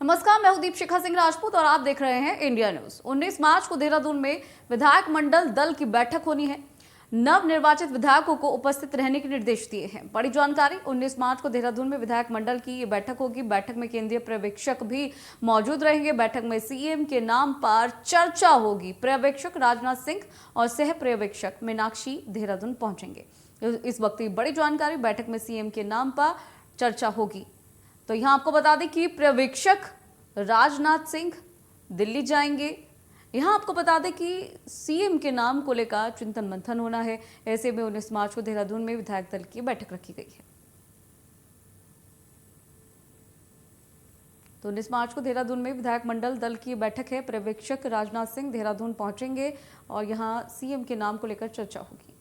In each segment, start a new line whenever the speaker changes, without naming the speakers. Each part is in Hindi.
नमस्कार, मैं हूं दीपशिखा सिंह राजपूत और आप देख रहे हैं इंडिया न्यूज। 19 मार्च को देहरादून में विधायक मंडल दल की बैठक होनी है। नव निर्वाचित विधायकों को उपस्थित रहने के निर्देश दिए हैं। बड़ी जानकारी, 19 मार्च को देहरादून में विधायक मंडल की ये बैठक होगी। बैठक में केंद्रीय पर्यवेक्षक भी मौजूद रहेंगे। बैठक में सीएम के नाम पर चर्चा होगी। पर्यवेक्षक राजनाथ सिंह और सह पर्यवेक्षक मीनाक्षी देहरादून पहुंचेंगे। इस वक्त की बड़ी जानकारी, बैठक में सीएम के नाम पर चर्चा होगी। तो यहाँ आपको बता दें कि पर्यवेक्षक राजनाथ सिंह दिल्ली जाएंगे। यहाँ आपको बता दें कि सीएम के नाम को लेकर चिंतन मंथन होना है। ऐसे में 19 मार्च को देहरादून में विधायक दल की बैठक रखी गई है। तो 19 मार्च को देहरादून में विधायक मंडल दल की बैठक है। पर्यवेक्षक राजनाथ सिंह देहरादून पहुंचेंगे और यहाँ सीएम के नाम को लेकर चर्चा होगी।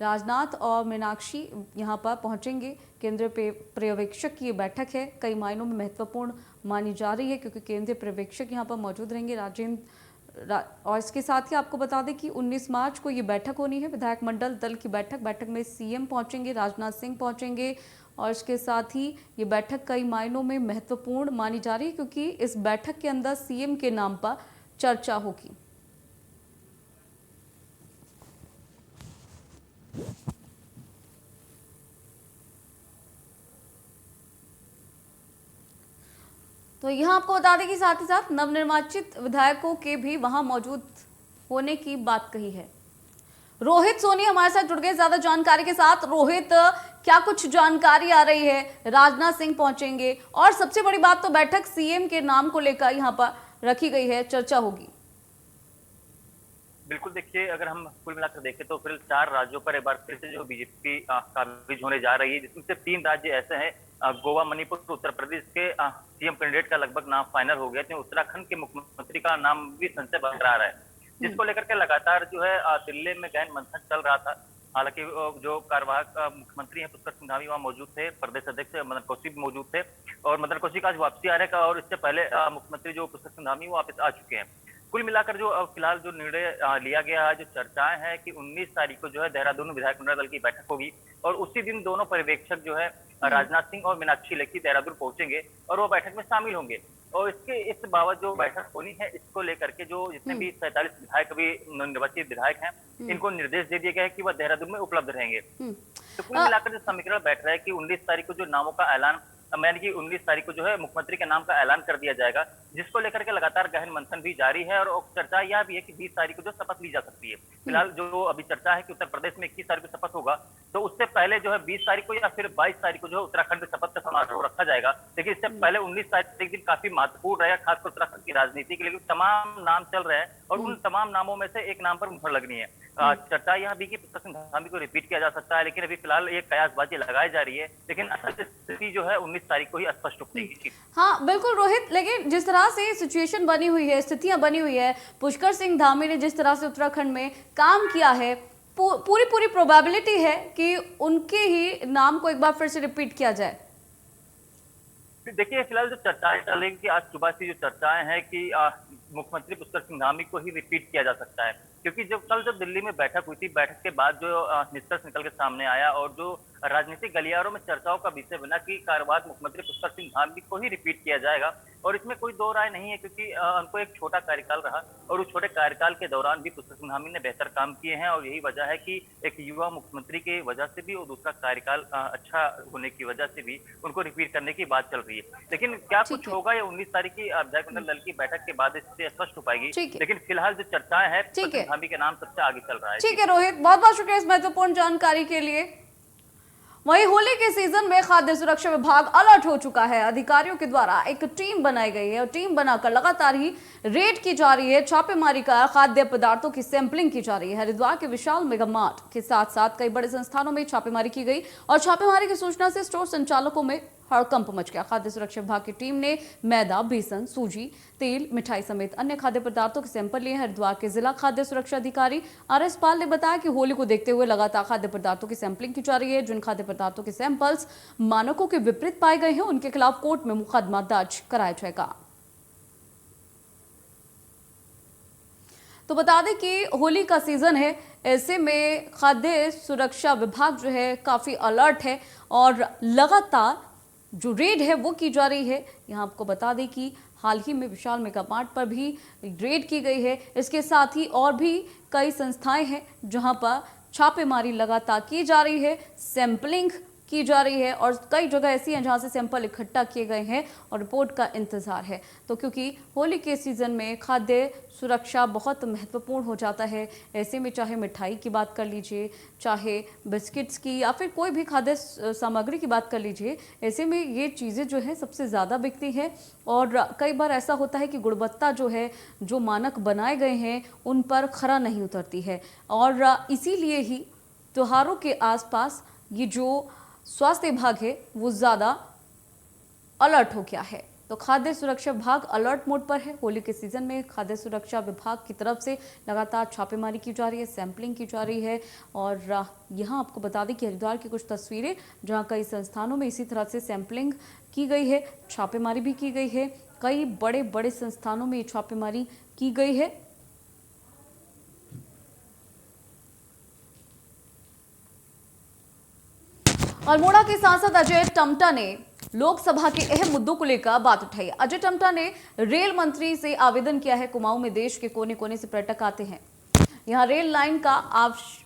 राजनाथ और मीनाक्षी यहां पर पहुंचेंगे। केंद्रीय पर्यवेक्षक की बैठक है, कई मायनों में महत्वपूर्ण मानी जा रही है क्योंकि केंद्रीय पर्यवेक्षक यहां पर मौजूद रहेंगे। और इसके साथ ही आपको बता दें कि 19 मार्च को ये बैठक होनी है, विधायक मंडल दल की बैठक में सीएम पहुंचेंगे, राजनाथ सिंह पहुंचेंगे। और इसके साथ ही ये बैठक कई मायनों में महत्वपूर्ण मानी जा रही है क्योंकि इस बैठक के अंदर सीएम के नाम पर चर्चा होगी। तो यहाँ आपको बता दें कि साथ ही साथ नवनिर्वाचित विधायकों के भी वहां मौजूद होने की बात कही है। रोहित सोनी हमारे साथ जुड़ गए ज्यादा जानकारी के साथ। रोहित, क्या कुछ जानकारी आ रही है? राजनाथ सिंह पहुंचेंगे और सबसे बड़ी बात तो बैठक सीएम के नाम को लेकर यहाँ पर रखी गई है, चर्चा होगी।
बिल्कुल, देखिए, अगर हम कुल मिलाकर देखें तो फिर 4 राज्यों पर एक बार फिर से जो बीजेपी काबिज होने जा रही है, जिसमें से 3 राज्य ऐसे हैं, गोवा, मणिपुर, उत्तर प्रदेश के सीएम कैंडिडेट का लगभग नाम फाइनल हो गया है। उत्तराखंड के मुख्यमंत्री का नाम भी संशय बरकरार है, जिसको लेकर के लगातार जो है दिल्ली में गहन मंथन चल रहा था। हालांकि जो कार्यवाहक मुख्यमंत्री हैं पुष्कर सिंह धामी वहां मौजूद थे, प्रदेश अध्यक्ष मदन कौशिक भी मौजूद थे और मदन कौशिक आज वापसी आ रहे का, और इससे पहले मुख्यमंत्री जो पुष्कर सिंह धामी वो वापस आ चुके हैं। कुल मिलाकर जो फिलहाल जो निर्णय लिया गया है, जो चर्चाएं हैं कि 19 तारीख को जो है देहरादून विधायक मंडल दल की बैठक होगी और उसी दिन दोनों पर्यवेक्षक जो है राजनाथ सिंह और मीनाक्षी लेखी देहरादून पहुंचेंगे और वो बैठक में शामिल होंगे। और इस बाबत जो बैठक होनी है, इसको लेकर के जो जितने भी 47 विधायक अभी निर्वाचित विधायक हैं, इनको निर्देश दे दिए गए हैं कि वह देहरादून में उपलब्ध रहेंगे। तो कुल मिलाकर जो समीकरण बैठ रहा है कि 19 तारीख को जो नामों का ऐलान, यानी कि 19 तारीख को जो है मुख्यमंत्री के नाम का ऐलान कर दिया जाएगा, जिसको लेकर के लगातार गहन मंथन भी जारी है। और चर्चा यह भी है कि 20 तारीख को जो शपथ ली जा सकती है। फिलहाल जो अभी चर्चा है कि उत्तर प्रदेश में 21 तारीख को शपथ होगा, तो उससे पहले जो है 20 तारीख को या फिर 22 तारीख को जो है उत्तराखंड में शपथ का समारोह रखा जाएगा। लेकिन इससे पहले 19 तारीख दिन काफी महत्वपूर्ण रहेगा, खासकर उत्तराखंड की राजनीति के लिए। तमाम नाम चल रहे हैं और उन तमाम नामों में से एक नाम पर मुहर लगनी है। चर्चा यह भी कि पुष्कर सिंह धामी को रिपीट किया जा सकता है, लेकिन अभी फिलहाल एक कयासबाजी लगाई जा रही है। लेकिन असल स्थिति जो है 19 तारीख को ही स्पष्ट होगी।
हाँ बिल्कुल रोहित, लेकिन जिस तरह से सिचुएशन बनी हुई है, स्थितियां बनी हुई है, पुष्कर सिंह धामी ने जिस तरह से उत्तराखंड में काम किया है, पूरी प्रोबेबिलिटी है कि उनके ही नाम को एक बार फिर से रिपीट किया जाए।
देखिए, फिलहाल जो चर्चाएं चल रही कि आज सुबह से जो चर्चाएं हैं कि मुख्यमंत्री पुष्कर सिंह धामी को ही रिपीट किया जा सकता है, क्योंकि जब दिल्ली में बैठक हुई थी, बैठक के बाद जो निष्कर्ष निकल के सामने आया और जो राजनीतिक गलियारों में चर्चाओं का विषय बना कि कार्यवाहक मुख्यमंत्री पुष्कर सिंह धामी को ही रिपीट किया जाएगा। और इसमें कोई दो राय नहीं है, क्योंकि उनको एक छोटा कार्यकाल रहा और उस छोटे कार्यकाल के दौरान भी पुष्कर सिंह धामी ने बेहतर काम किए हैं। और यही वजह है कि एक युवा मुख्यमंत्री की वजह से भी और दूसरा कार्यकाल अच्छा होने की वजह से भी उनको रिपीट करने की बात चल रही है। लेकिन क्या कुछ होगा ये 19 तारीख की विधायक मंडल दल की बैठक के बाद इससे स्पष्ट हो पाएगी। लेकिन फिलहाल जो चर्चाएं हैं पुष्कर सिंह धामी के नाम सबसे आगे चल रहा है।
ठीक है रोहित, बहुत बहुत शुक्रिया इस महत्वपूर्ण जानकारी के लिए। वहीं होली के सीजन में खाद्य सुरक्षा विभाग अलर्ट हो चुका है। अधिकारियों के द्वारा एक टीम बनाई गई है और टीम बनाकर लगातार ही रेड की जा रही है, छापेमारी कर खाद्य पदार्थों की सैंपलिंग की जा रही है। हरिद्वार के विशाल मेगा मार्ट के साथ साथ कई बड़े संस्थानों में छापेमारी की गई और छापेमारी की सूचना से स्टोर संचालकों में हड़कंप मच गया। खाद्य सुरक्षा विभाग की टीम ने मैदा, बेसन, सूजी, तेल, मिठाई समेत अन्य खाद्य पदार्थों के सैंपल लिए। हरिद्वार के जिला खाद्य सुरक्षा अधिकारी RS पाल ने बताया कि होली को देखते हुए लगातार खाद्य पदार्थों की सैंपलिंग की जा रही है। जिन खाद्य पदार्थों के सैंपल्स मानकों के विपरीत पाए गए हैं, उनके खिलाफ कोर्ट में मुकदमा दर्ज कराया जाएगा। तो बता दें कि होली का सीजन है, ऐसे में खाद्य सुरक्षा विभाग जो है काफी अलर्ट है और लगातार जो रेड है वो की जा रही है। यहाँ आपको बता दें कि हाल ही में विशाल मेगा मार्ट पर भी रेड की गई है। इसके साथ ही और भी कई संस्थाएं हैं जहां पर छापेमारी लगातार की जा रही है, सैंपलिंग की जा रही है और कई जगह ऐसी हैं जहां से सैंपल इकट्ठा किए गए हैं और रिपोर्ट का इंतजार है। तो क्योंकि होली के सीजन में खाद्य सुरक्षा बहुत महत्वपूर्ण हो जाता है, ऐसे में चाहे मिठाई की बात कर लीजिए, चाहे बिस्किट्स की या फिर कोई भी खाद्य सामग्री की बात कर लीजिए, ऐसे में ये चीज़ें जो है सबसे ज़्यादा बिकती हैं और कई बार ऐसा होता है कि गुणवत्ता जो है, जो मानक बनाए गए हैं उन पर खरा नहीं उतरती है और इसीलिए ही त्योहारों के आसपास ये जो स्वास्थ्य विभाग है वो ज़्यादा अलर्ट हो गया है। तो खाद्य सुरक्षा विभाग अलर्ट मोड पर है। होली के सीजन में खाद्य सुरक्षा विभाग की तरफ से लगातार छापेमारी की जा रही है, सैंपलिंग की जा रही है और यहाँ आपको बता दें कि हरिद्वार की कुछ तस्वीरें जहाँ कई संस्थानों में इसी तरह से सैंपलिंग की गई है, छापेमारी भी की गई है। कई बड़े बड़े संस्थानों में ये छापेमारी की गई है। अल्मोड़ा के सांसद अजय टम्टा ने लोकसभा के अहम मुद्दों को लेकर बात उठाई। अजय टम्टा ने रेल मंत्री से आवेदन किया है। कुमाऊं में देश के कोने कोने से पर्यटक आते हैं, यहां रेल लाइन का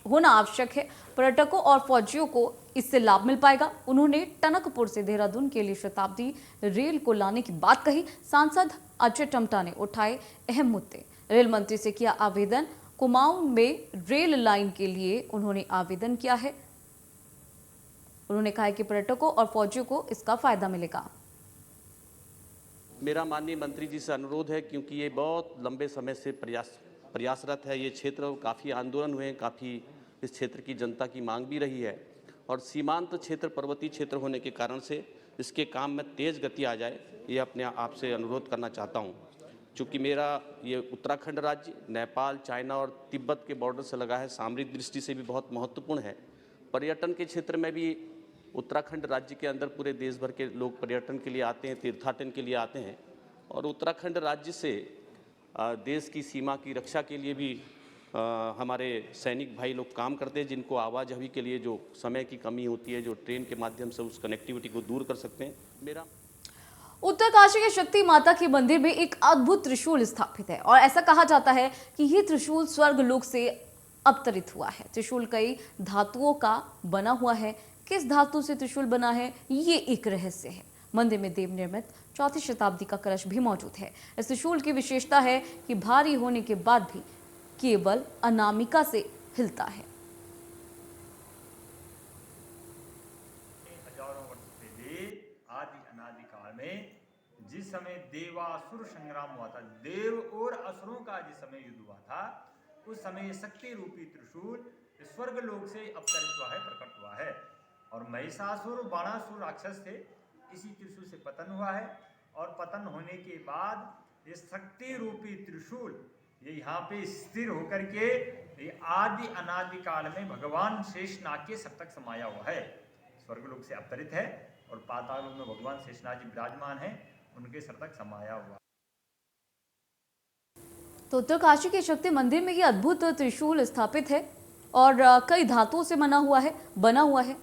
होना आवश्यक है। पर्यटकों और फौजियों को इससे लाभ मिल पाएगा। उन्होंने टनकपुर से देहरादून के लिए शताब्दी रेल को लाने की बात कही। सांसद अजय टम्टा ने उठाए अहम मुद्दे, रेल मंत्री से किया आवेदन। कुमाऊं में रेल लाइन के लिए उन्होंने आवेदन किया है। उन्होंने कहा कि पर्यटकों और फौजियों को इसका फायदा मिलेगा।
मेरा माननीय मंत्री जी से अनुरोध है, क्योंकि ये बहुत लंबे समय से प्रयासरत है। ये क्षेत्र काफ़ी आंदोलन हुए हैं, काफ़ी इस क्षेत्र की जनता की मांग भी रही है और सीमांत क्षेत्र, पर्वतीय क्षेत्र होने के कारण से इसके काम में तेज़ गति आ जाए, ये अपने आप से अनुरोध करना चाहता हूँ। चूँकि मेरा ये उत्तराखंड राज्य नेपाल, चाइना और तिब्बत के बॉर्डर से लगा है, सामरिक दृष्टि से भी बहुत महत्वपूर्ण है। पर्यटन के क्षेत्र में भी उत्तराखंड राज्य के अंदर पूरे देश भर के लोग पर्यटन के लिए आते हैं, तीर्थाटन के लिए आते हैं और उत्तराखंड राज्य से देश की सीमा की रक्षा के लिए भी हमारे सैनिक भाई लोग काम करते हैं, जिनको आवाजाही के लिए जो समय की कमी होती है, जो ट्रेन के माध्यम से उस कनेक्टिविटी को दूर कर सकते हैं। मेरा
उत्तरकाशी के शक्ति माता के मंदिर में एक अद्भुत त्रिशूल स्थापित है और ऐसा कहा जाता है कि यह त्रिशूल स्वर्ग लोक से अवतरित हुआ है। त्रिशूल कई धातुओं का बना हुआ है। किस धातु से त्रिशूल बना है, ये एक रहस्य है। मंदिर में देव निर्मित 4वीं शताब्दी का कलश भी मौजूद है। इस त्रिशूल की विशेषता है कि भारी होने के बाद भी केवल अनामिका से हिलता है।
हजारों वर्ष पहले आदि अनादि काल में जिस समय देवासुर संग्राम हुआ था, देव और असुरों का जिस समय युद्ध हुआ था, उस समय शक्ति रूपी त्रिशूल स्वर्ग लोक से अवतरित हुआ है, प्रकट हुआ है। और महिषासुर बाणासुर राक्षस थे, इसी त्रिशूल से पतन हुआ है और पतन होने के बाद ये शक्ति रूपी त्रिशूल ये यहाँ पे स्थिर होकर के ये आदि अनादि काल में भगवान शेषनाग के सर तक समाया हुआ है, स्वर्गलोक से अवतरित है और पाताल लोक में भगवान शेषनाग जी विराजमान हैं, उनके सर तक समाया हुआ।
तो उत्तरकाशी के शक्ति मंदिर में ये अद्भुत त्रिशूल स्थापित है और कई धातुओं से बना हुआ है।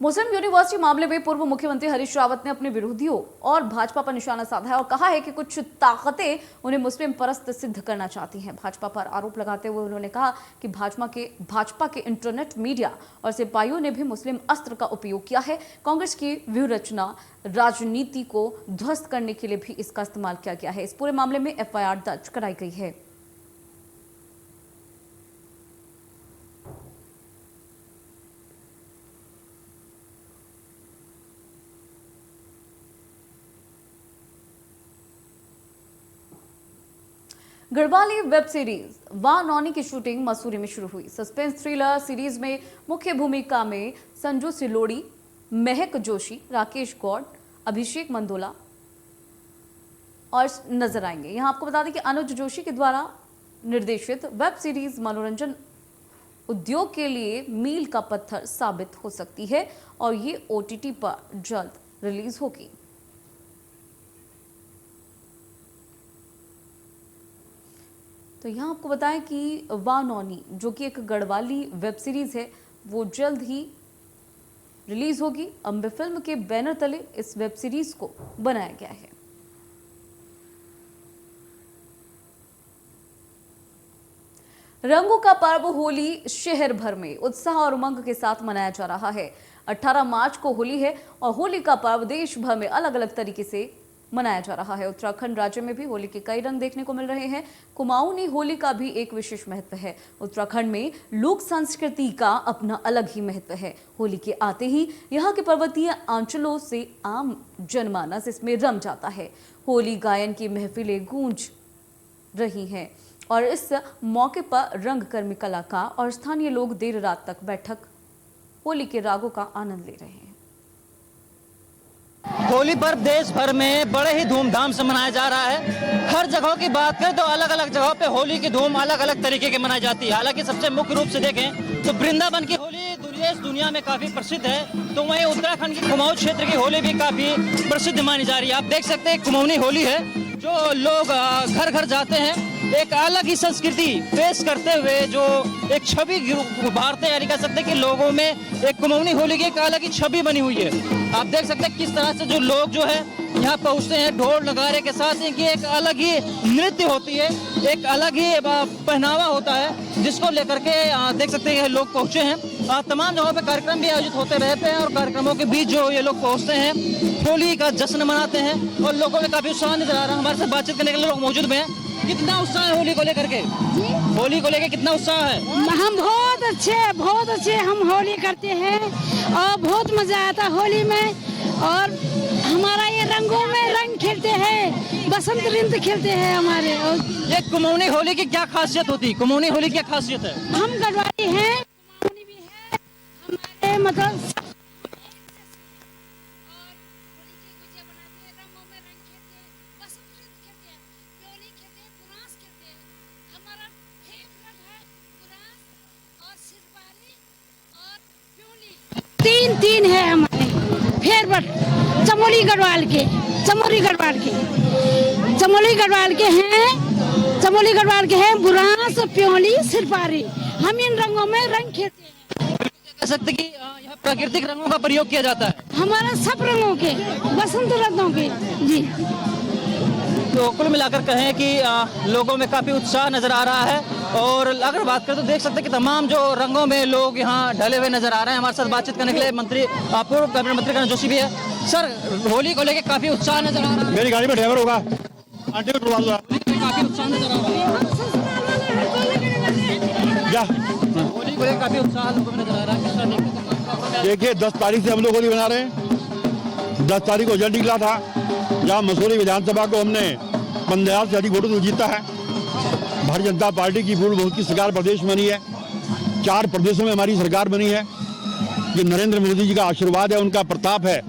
मुस्लिम यूनिवर्सिटी मामले में पूर्व मुख्यमंत्री हरीश रावत ने अपने विरोधियों और भाजपा पर निशाना साधा है और कहा है कि कुछ ताकतें उन्हें मुस्लिम परस्त सिद्ध करना चाहती हैं। भाजपा पर आरोप लगाते हुए उन्होंने कहा कि भाजपा के इंटरनेट मीडिया और सिपाहियों ने भी मुस्लिम अस्त्र का उपयोग किया है। कांग्रेस की व्यूह रचना राजनीति को ध्वस्त करने के लिए भी इसका इस्तेमाल किया गया है। इस पूरे मामले में FIR दर्ज कराई गई है। गढ़वाली वेब सीरीज वाह नौनी की शूटिंग मसूरी में शुरू हुई। सस्पेंस थ्रिलर सीरीज में मुख्य भूमिका में संजू सिलोड़ी, महक जोशी, राकेश गौड़, अभिषेक मंदोला और नजर आएंगे। यहां आपको बता दें कि अनुज जोशी के द्वारा निर्देशित वेब सीरीज मनोरंजन उद्योग के लिए मील का पत्थर साबित हो सकती है और ये OTT पर जल्द रिलीज होगी। तो यहाँ आपको बताएं कि वाह नौनी जो कि एक गढ़वाली वेब सीरीज है वो जल्द ही रिलीज होगी। अंबे फिल्म के बैनर तले इस वेब सीरीज को बनाया गया है। रंगों का पर्व होली शहर भर में उत्साह और उमंग के साथ मनाया जा रहा है। 18 मार्च को होली है और होली का पर्व देश भर में अलग अलग तरीके से मनाया जा रहा है। उत्तराखंड राज्य में भी होली के कई रंग देखने को मिल रहे हैं। कुमाऊनी होली का भी एक विशेष महत्व है। उत्तराखंड में लोक संस्कृति का अपना अलग ही महत्व है। होली के आते ही यहाँ के पर्वतीय अंचलों से आम जनमानस इसमें रम जाता है। होली गायन की महफिलें गूंज रही हैं और इस मौके पर रंगकर्मी कलाकार और स्थानीय लोग देर रात तक बैठक होली के रागों का आनंद ले रहे हैं।
होली पर्व देश भर में बड़े ही धूमधाम से मनाया जा रहा है। हर जगहों की बात करें तो अलग अलग जगहों पे होली की धूम अलग अलग तरीके की मनाई जाती है। हालांकि सबसे मुख्य रूप से देखें तो वृंदावन की होली देश दुनिया में काफी प्रसिद्ध है, तो वहीं उत्तराखंड की कुमाऊं क्षेत्र की होली भी काफी प्रसिद्ध मानी जा रही है। आप देख सकते हैं कुमाऊनी होली है जो लोग घर घर जाते हैं, एक अलग ही संस्कृति पेश करते हुए जो एक छवि उभारते हैं, यानी कह सकते हैं कि लोगों में एक कुमाऊनी होली की एक अलग ही छवि बनी हुई है। आप देख सकते हैं किस तरह से जो लोग जो है यहाँ पहुँचते हैं ढोल नगारे के साथ, इनकी एक अलग ही नृत्य होती है, एक अलग ही पहनावा होता है जिसको लेकर के देख सकते हैं लोग पहुँचे हैं। तमाम जगहों पे कार्यक्रम भी आयोजित होते रहते हैं और कार्यक्रमों के बीच जो ये लोग पहुँचते हैं होली का जश्न मनाते हैं और लोगों में काफी उत्साह नजर आ रहा है। हमारे साथ बातचीत करने के लिए लोग मौजूद हैं। कितना उत्साह है होली को लेकर के? होली को लेकर कितना उत्साह है?
हम बहुत अच्छे हम होली करते हैं और बहुत मजा आता है होली में। और हमारा ये रंगों में रंग खेलते हैं, बसंत ऋतु खेलते हैं हमारे।
ये कुमाऊनी होली की क्या खासियत होती है? कुमाऊनी होली की क्या खासियत है?
हम गढ़वाली हैं, कुमाऊनी भी है हमारे, मतलब तीन है हमारे फेवरेट। चमोली गढ़वाल के हैं बुरांस, प्योली, सिरपारी। हम इन रंगों में रंग खेलते हैं।
कह सकते कि यहाँ प्राकृतिक रंगों का प्रयोग किया जाता है।
हमारा सब रंगों के, बसंत रंगों के जी।
तो कुल मिलाकर कहें कि लोगों में काफी उत्साह नजर आ रहा है। और अगर बात करें तो देख सकते हैं कि तमाम जो रंगों में लोग यहाँ ढले हुए नजर आ रहे हैं। हमारे साथ बातचीत करने के लिए पूर्व कैबिनेट मंत्री करण जोशी भी है। सर, होली को लेकर काफी उत्साह नजर आ रहा है।
मेरी गाड़ी में ड्राइवर होगा,
काफी उत्साह नजर आ रहा है। होली को लेकर काफी उत्साह लोगों में नजर आ रहा है।
देखिए 10 तारीख से हम लोग होली मना रहे हैं। 10 तारीख को रिजल्ट निकला था, जहाँ मसूरी विधानसभा को हमने 15,000 से अधिक वोटों से जीता है। भारतीय जनता पार्टी की पूर्ण बहुमत की सरकार प्रदेश में बनी है। 4 प्रदेशों में हमारी सरकार बनी है। ये नरेंद्र मोदी जी का आशीर्वाद है, उनका प्रताप है।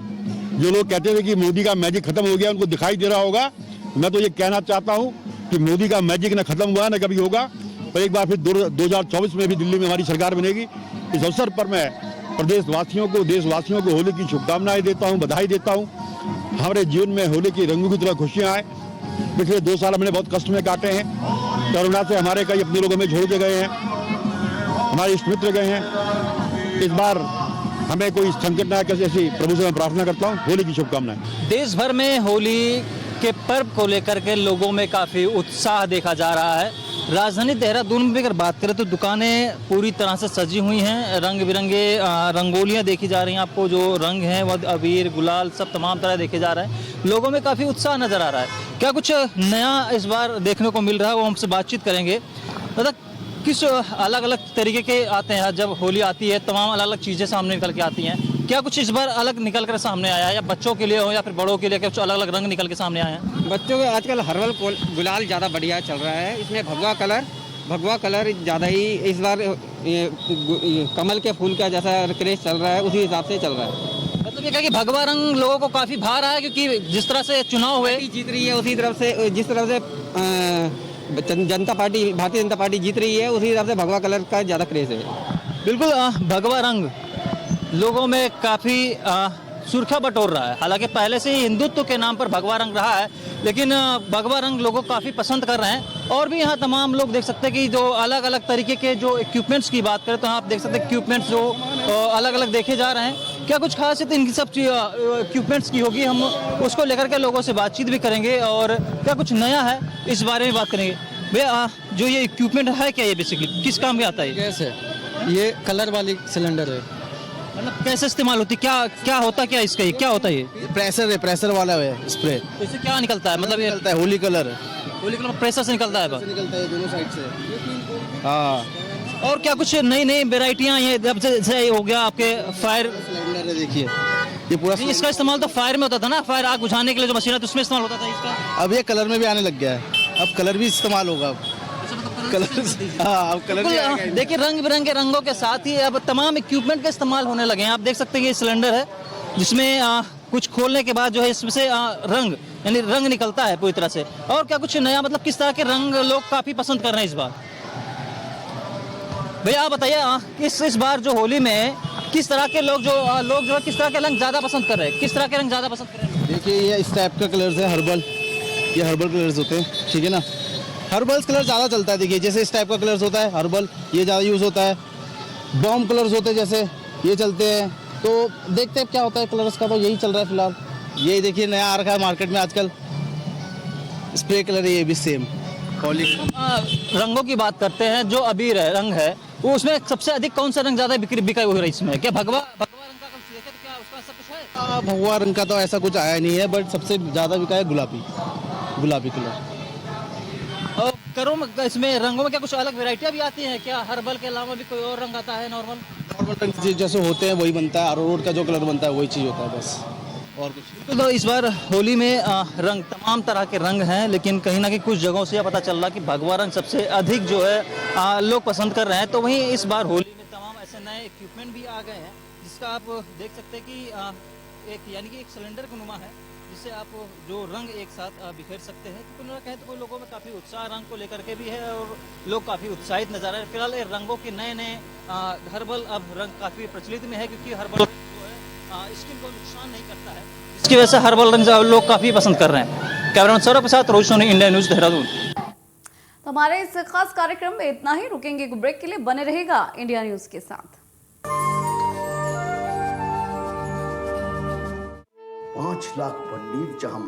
जो लोग कहते थे कि मोदी का मैजिक खत्म हो गया, उनको दिखाई दे रहा होगा। मैं तो ये कहना चाहता हूँ कि मोदी का मैजिक न खत्म हुआ न कभी होगा, पर एक बार फिर 2024 में भी दिल्ली में हमारी सरकार बनेगी। इस अवसर पर मैं प्रदेशवासियों को, देशवासियों को होली की शुभकामनाएं देता हूँ, बधाई देता हूँ। हमारे जीवन में होली की रंगों की तरह खुशियाँ आए। पिछले 2 साल हमने बहुत कष्ट में काटे हैं। कोरोना से हमारे कई अपने लोग हमें छोड़ के गए हैं, हमारे इष्ट मित्र गए हैं। इस बार हमें कोई संकट न आए, ऐसी प्रभु से मैं प्रार्थना करता हूँ। होली की शुभकामनाएं।
देश भर में होली के पर्व को लेकर के लोगों में काफी उत्साह देखा जा रहा है। राजधानी देहरादून में अगर बात करें तो दुकानें पूरी तरह से सजी हुई हैं। रंग बिरंगे रंगोलियां देखी जा रही हैं। आपको जो रंग हैं वह अबीर, गुलाल सब तमाम तरह देखे जा रहे हैं। लोगों में काफ़ी उत्साह नज़र आ रहा है। क्या कुछ नया इस बार देखने को मिल रहा है, वो हमसे बातचीत करेंगे। मतलब किस अलग अलग तरीके के आते हैं जब होली आती है, तमाम अलग अलग चीज़ें सामने निकल के आती हैं। क्या कुछ इस बार अलग निकल कर सामने आया है, या बच्चों के लिए हो या फिर बड़ों के लिए कुछ अलग अलग रंग निकल के सामने आए हैं?
बच्चों के आजकल हर्बल गुलाल ज़्यादा बढ़िया चल रहा है। इसमें भगवा कलर ज़्यादा ही इस बार कमल के फूल का जैसा क्रेज चल रहा है, उसी हिसाब से चल रहा है।
मतलब ये क्या कि भगवा रंग लोगों को काफ़ी भा रहा है, क्योंकि जिस तरह से चुनाव हुए
जीत रही है उसी तरफ से, जिस तरफ से भारतीय जनता पार्टी जीत रही है, उसी हिसाब से भगवा कलर का ज़्यादा क्रेज है।
बिल्कुल भगवा रंग लोगों में काफ़ी सुर्खियां बटोर रहा है। हालांकि पहले से ही हिंदुत्व के नाम पर भगवा रंग रहा है, लेकिन भगवा रंग लोगों को काफ़ी पसंद कर रहे हैं। और भी यहाँ तमाम लोग देख सकते हैं कि जो अलग अलग तरीके के जो इक्विपमेंट्स की बात करें तो यहाँ आप देख सकते हैं इक्विपमेंट्स जो अलग अलग देखे जा रहे हैं। क्या कुछ खासियत इनकी सब इक्विपमेंट्स की होगी, हम उसको लेकर के लोगों से बातचीत भी करेंगे और क्या कुछ नया है इस बारे में बात करेंगे। भैया जो ये इक्विपमेंट है क्या, ये बेसिकली किस काम में आता है?
गैस है, ये कलर वाली सिलेंडर है।
मतलब कैसे इस्तेमाल होती है, क्या होता क्या इसका, ये क्या होता है? ये
प्रेशर है, प्रेशर वाला है स्प्रे।
तो इससे क्या निकलता है? मतलब ये
निकलता है होली कलर
प्रेशर से निकलता है बस?
निकलता है दोनों साइड से। हाँ,
और क्या कुछ नई नई वेराइटियाँ ये जब से हो गया आपके फायर
सिलेंडर है, देखिए ये पूरा।
इसका इस्तेमाल तो फायर में होता था ना, फायर आग बुझाने के लिए जो मशीन है तो उसमें इस्तेमाल होता था इसका।
अब ये कलर में भी आने लग गया है, अब कलर भी इस्तेमाल होगा। कलर हाँ, अब कलर भी आएगा।
देखिए रंग बिरंगे रंगों के साथ ही अब तमाम इक्विपमेंट का इस्तेमाल होने लगे हैं। आप देख सकते हैं ये सिलेंडर है जिसमें कुछ खोलने के बाद जो है इसमें से रंग यानी रंग निकलता है पूरी तरह से। और क्या कुछ नया, मतलब किस तरह के रंग लोग काफ़ी पसंद कर रहे हैं इस बार? भैया आप बताइए इस बार जो होली में किस तरह के लोग जो किस तरह के रंग ज़्यादा पसंद कर रहे हैं, किस तरह के रंग ज़्यादा पसंद कर रहे हैं?
देखिए ये इस टाइप का कलर्स है, हर्बल, ये हर्बल कलर्स होते हैं, ठीक है ना। हर्बल्स कलर ज़्यादा चलता है। देखिए जैसे इस टाइप का कलर्स होता है हर्बल, ये ज़्यादा यूज़ होता है। बॉम्ब कलर्स होते हैं जैसे ये चलते हैं। तो देखते हैं क्या होता है कलर्स का, तो यही चल रहा है फिलहाल। ये देखिए नया आ रखा है मार्केट में आजकल, स्प्रे कलर है, ये भी सेम होली।
रंगों की बात करते हैं, जो अबीर है रंग है वो उसमें सबसे अधिक कौन सा रंग ज़्यादा बिका हो रहा है इसमें? क्या भगवा रंग का कुछ देखे तो क्या उसका ऐसा कुछ है?
भगवा रंग का तो ऐसा कुछ आया नहीं है, बट सबसे ज़्यादा बिका है गुलाबी कलर।
और करो इसमें रंगों में क्या कुछ अलग वैरायटियाँ भी आती हैं क्या? हर्बल के अलावा भी कोई और रंग आता है? नॉर्मल
रंग जैसे होते हैं वही बनता है, अरारोट का जो कलर बनता है वही चीज़ होता है बस, और कुछ।
तो इस बार होली में रंग तमाम तरह के रंग हैं, लेकिन कहीं ना कहीं कुछ जगहों से यह पता चल रहा कि भगवा रंग सबसे अधिक जो है लोग पसंद कर रहे हैं। तो वहीं इस बार होली में तमाम ऐसे नए इक्विपमेंट भी आ गए हैं जिसका आप देख सकते हैं कि एक यानी कि एक सिलेंडर का नुमा है जिससे आप जो रंग एक साथ बिखेर सकते हैं। कुल मिला कहें तो कोई लोगों में काफ़ी उत्साह रंग को लेकर के भी है और लोग काफ़ी उत्साहित नजर आ रहे हैं। फिलहाल ये रंगों के नए हर्बल अब रंग काफ़ी प्रचलित में है क्योंकि हर्बल जो है स्किन को नुकसान नहीं करता है, इसकी वजह से हर्बल रंग लोग काफ़ी पसंद कर रहे हैं। कैमरामैन सौरभ के साथ रोहित सोनी, इंडिया न्यूज़, देहरादून।
तो हमारे इस खास कार्यक्रम में इतना ही। रुकेंगे एक ब्रेक के लिए, बने रहेगा इंडिया न्यूज़ के साथ।
5 लाख पंडित जहां